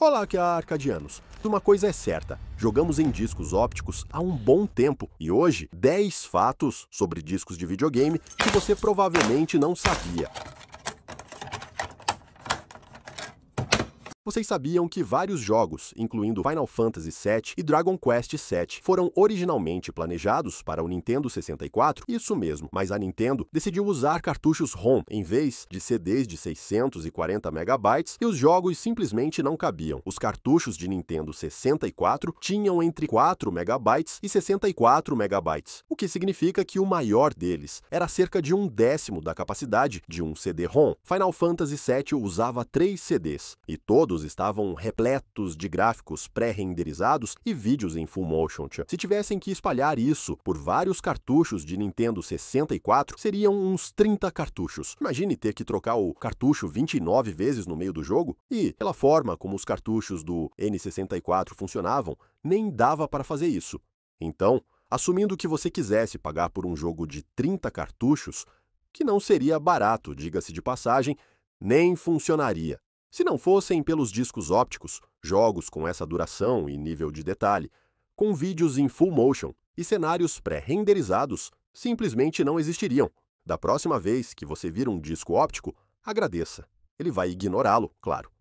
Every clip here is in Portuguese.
Olá, aqui é a Arcadianos. Uma coisa é certa, jogamos em discos ópticos há um bom tempo e hoje 10 fatos sobre discos de videogame que você provavelmente não sabia. Vocês sabiam que vários jogos, incluindo Final Fantasy VII e Dragon Quest VII, foram originalmente planejados para o Nintendo 64? Isso mesmo, mas a Nintendo decidiu usar cartuchos ROM em vez de CDs de 640 megabytes e os jogos simplesmente não cabiam. Os cartuchos de Nintendo 64 tinham entre 4 megabytes e 64 megabytes, o que significa que o maior deles era cerca de 1/10 da capacidade de um CD-ROM. Final Fantasy VII usava 3 CDs e todos estavam repletos de gráficos pré-renderizados e vídeos em full motion. Se tivessem que espalhar isso por vários cartuchos de Nintendo 64, seriam uns 30 cartuchos. Imagine ter que trocar o cartucho 29 vezes no meio do jogo e, pela forma como os cartuchos do N64 funcionavam, nem dava para fazer isso. Então, assumindo que você quisesse pagar por um jogo de 30 cartuchos, que não seria barato, diga-se de passagem, nem funcionaria. Se não fossem pelos discos ópticos, jogos com essa duração e nível de detalhe, com vídeos em full motion e cenários pré-renderizados, simplesmente não existiriam. Da próxima vez que você vir um disco óptico, agradeça. Ele vai ignorá-lo, claro.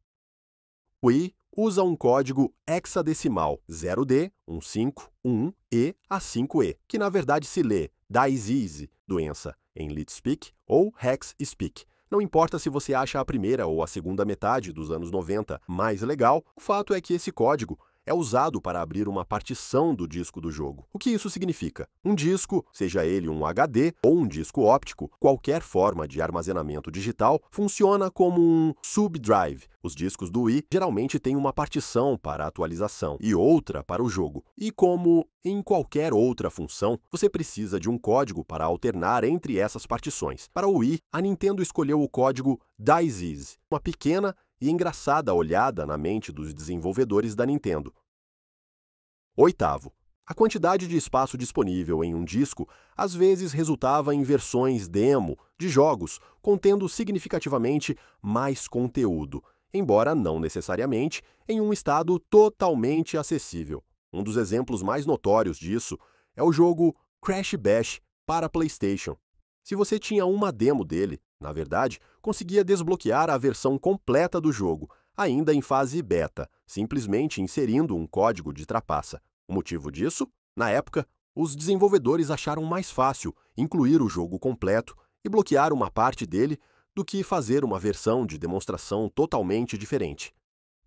O Wii usa um código hexadecimal 0D151E a 5E, que na verdade se lê disease, doença, em LitSpeak ou HexSpeak. Não importa se você acha a primeira ou a segunda metade dos anos 90 mais legal, o fato é que esse código é usado para abrir uma partição do disco do jogo. O que isso significa? Um disco, seja ele um HD ou um disco óptico, qualquer forma de armazenamento digital, funciona como um subdrive. Os discos do Wii geralmente têm uma partição para atualização e outra para o jogo. E como em qualquer outra função, você precisa de um código para alternar entre essas partições. Para o Wii, a Nintendo escolheu o código disease, uma pequena e engraçada olhada na mente dos desenvolvedores da Nintendo. Oitavo, a quantidade de espaço disponível em um disco às vezes resultava em versões demo de jogos contendo significativamente mais conteúdo, embora não necessariamente em um estado totalmente acessível. Um dos exemplos mais notórios disso é o jogo Crash Bash para PlayStation. Se você tinha uma demo dele, na verdade, conseguia desbloquear a versão completa do jogo, ainda em fase beta, simplesmente inserindo um código de trapaça. O motivo disso? Na época, os desenvolvedores acharam mais fácil incluir o jogo completo e bloquear uma parte dele do que fazer uma versão de demonstração totalmente diferente.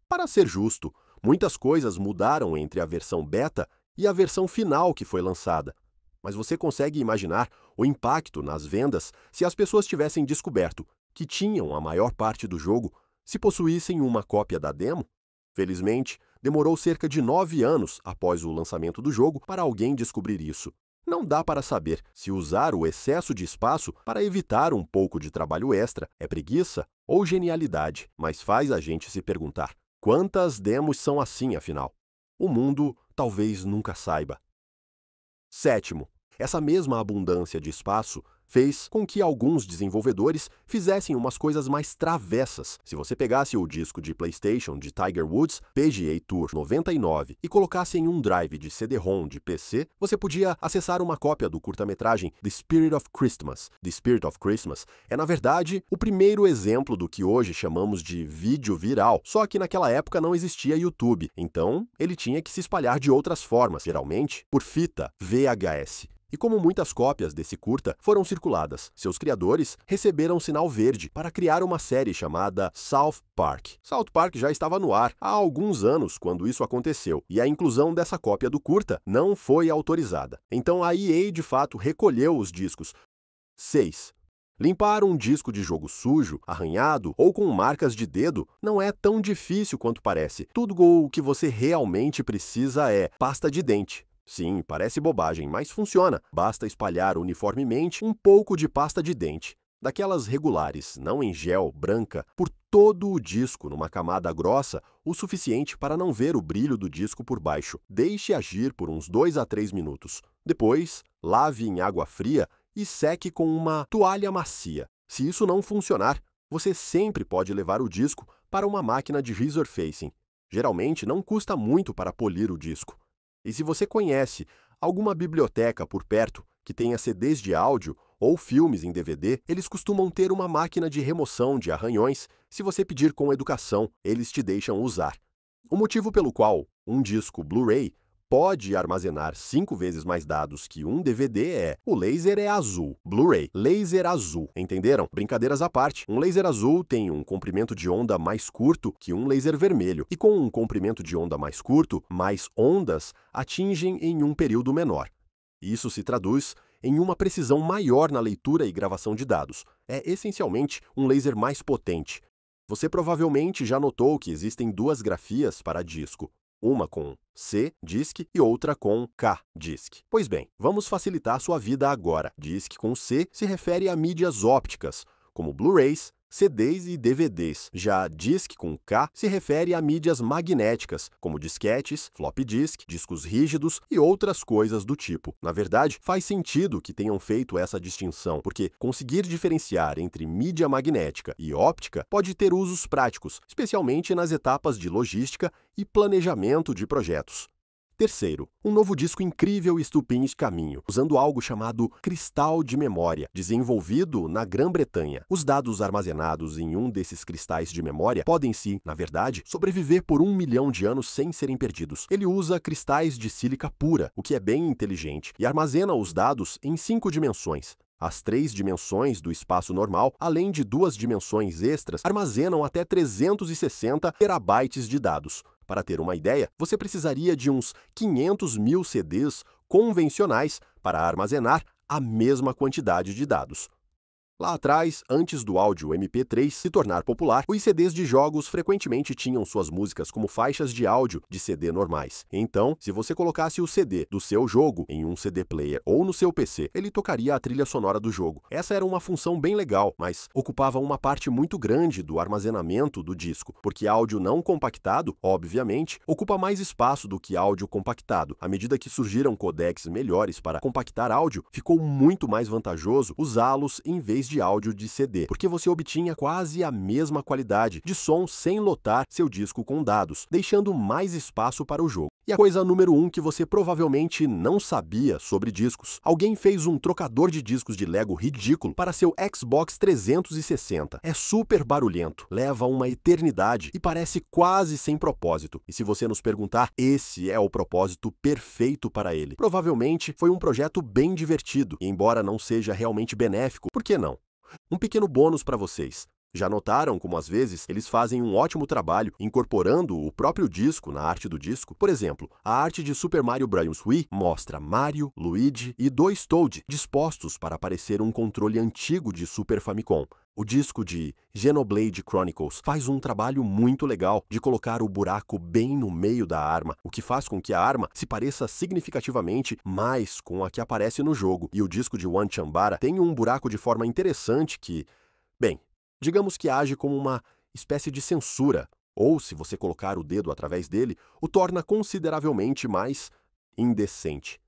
Para ser justo, muitas coisas mudaram entre a versão beta e a versão final que foi lançada. Mas você consegue imaginar o impacto nas vendas se as pessoas tivessem descoberto que tinham a maior parte do jogo se possuíssem uma cópia da demo? Felizmente, demorou cerca de 9 anos após o lançamento do jogo para alguém descobrir isso. Não dá para saber se usar o excesso de espaço para evitar um pouco de trabalho extra é preguiça ou genialidade, mas faz a gente se perguntar: quantas demos são assim, afinal? O mundo talvez nunca saiba. Sétimo, essa mesma abundância de espaço fez com que alguns desenvolvedores fizessem umas coisas mais travessas. Se você pegasse o disco de PlayStation de Tiger Woods PGA Tour 99 e colocasse em um drive de CD-ROM de PC, você podia acessar uma cópia do curta-metragem The Spirit of Christmas. The Spirit of Christmas é, na verdade, o primeiro exemplo do que hoje chamamos de vídeo viral, só que naquela época não existia YouTube, então ele tinha que se espalhar de outras formas, geralmente por fita VHS. E como muitas cópias desse curta foram circuladas, seus criadores receberam sinal verde para criar uma série chamada South Park. South Park já estava no ar há alguns anos quando isso aconteceu, e a inclusão dessa cópia do curta não foi autorizada. Então a EA de fato recolheu os discos. 6. Limpar um disco de jogo sujo, arranhado ou com marcas de dedo não é tão difícil quanto parece. Tudo o que você realmente precisa é pasta de dente. Sim, parece bobagem, mas funciona. Basta espalhar uniformemente um pouco de pasta de dente, daquelas regulares, não em gel, branca, por todo o disco numa camada grossa, o suficiente para não ver o brilho do disco por baixo. Deixe agir por uns 2 a 3 minutos. Depois, lave em água fria e seque com uma toalha macia. Se isso não funcionar, você sempre pode levar o disco para uma máquina de resurfacing. Geralmente não custa muito para polir o disco. E se você conhece alguma biblioteca por perto que tenha CDs de áudio ou filmes em DVD, eles costumam ter uma máquina de remoção de arranhões. Se você pedir com educação, eles te deixam usar. O motivo pelo qual um disco Blu-ray pode armazenar 5 vezes mais dados que um DVD o laser é azul. Blu-ray, laser azul. Entenderam? Brincadeiras à parte, um laser azul tem um comprimento de onda mais curto que um laser vermelho. E com um comprimento de onda mais curto, mais ondas atingem em um período menor. Isso se traduz em uma precisão maior na leitura e gravação de dados. É essencialmente um laser mais potente. Você provavelmente já notou que existem duas grafias para disco. Uma com C-Disc e outra com K-Disc. Pois bem, vamos facilitar sua vida agora. Disc com C se refere a mídias ópticas, como Blu-rays, CDs e DVDs. Já Disc com K se refere a mídias magnéticas, como disquetes, floppy disk, discos rígidos e outras coisas do tipo. Na verdade, faz sentido que tenham feito essa distinção, porque conseguir diferenciar entre mídia magnética e óptica pode ter usos práticos, especialmente nas etapas de logística e planejamento de projetos. Terceiro, um novo disco incrível e estupendo caminho, usando algo chamado cristal de memória, desenvolvido na Grã-Bretanha. Os dados armazenados em um desses cristais de memória podem, na verdade, sobreviver por 1 milhão de anos sem serem perdidos. Ele usa cristais de sílica pura, o que é bem inteligente, e armazena os dados em 5 dimensões. As 3 dimensões do espaço normal, além de 2 dimensões extras, armazenam até 360 terabytes de dados. Para ter uma ideia, você precisaria de uns 500 mil CDs convencionais para armazenar a mesma quantidade de dados. Lá atrás, antes do áudio MP3 se tornar popular, os CDs de jogos frequentemente tinham suas músicas como faixas de áudio de CD normais. Então, se você colocasse o CD do seu jogo em um CD player ou no seu PC, ele tocaria a trilha sonora do jogo. Essa era uma função bem legal, mas ocupava uma parte muito grande do armazenamento do disco, porque áudio não compactado, obviamente, ocupa mais espaço do que áudio compactado. À medida que surgiram codecs melhores para compactar áudio, ficou muito mais vantajoso usá-los em vez de áudio de CD, porque você obtinha quase a mesma qualidade de som sem lotar seu disco com dados, deixando mais espaço para o jogo. E a coisa número 1 que você provavelmente não sabia sobre discos: alguém fez um trocador de discos de Lego ridículo para seu Xbox 360. É super barulhento, leva uma eternidade e parece quase sem propósito. E se você nos perguntar, esse é o propósito perfeito para ele. Provavelmente foi um projeto bem divertido, e embora não seja realmente benéfico, por que não? Um pequeno bônus para vocês. Já notaram como às vezes eles fazem um ótimo trabalho incorporando o próprio disco na arte do disco? Por exemplo, a arte de Super Mario Bros. Wii mostra Mario, Luigi e 2 Toad dispostos para parecer um controle antigo de Super Famicom. O disco de Xenoblade Chronicles faz um trabalho muito legal de colocar o buraco bem no meio da arma, o que faz com que a arma se pareça significativamente mais com a que aparece no jogo. E o disco de One Chambara tem um buraco de forma interessante que, bem, digamos que age como uma espécie de censura, ou, se você colocar o dedo através dele, o torna consideravelmente mais indecente.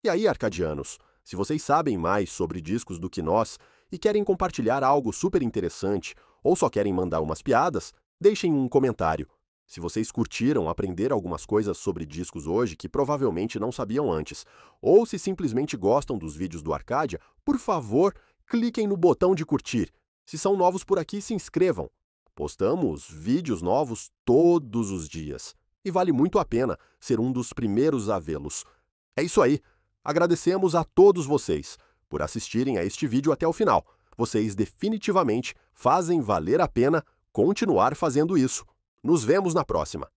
E aí, arcadianos, se vocês sabem mais sobre discos do que nós e querem compartilhar algo super interessante, ou só querem mandar umas piadas, deixem um comentário. Se vocês curtiram aprender algumas coisas sobre discos hoje que provavelmente não sabiam antes, ou se simplesmente gostam dos vídeos do Arcadia, por favor, cliquem no botão de curtir. Se são novos por aqui, se inscrevam. Postamos vídeos novos todos os dias. E vale muito a pena ser um dos primeiros a vê-los. É isso aí. Agradecemos a todos vocês por assistirem a este vídeo até o final. Vocês definitivamente fazem valer a pena continuar fazendo isso. Nos vemos na próxima.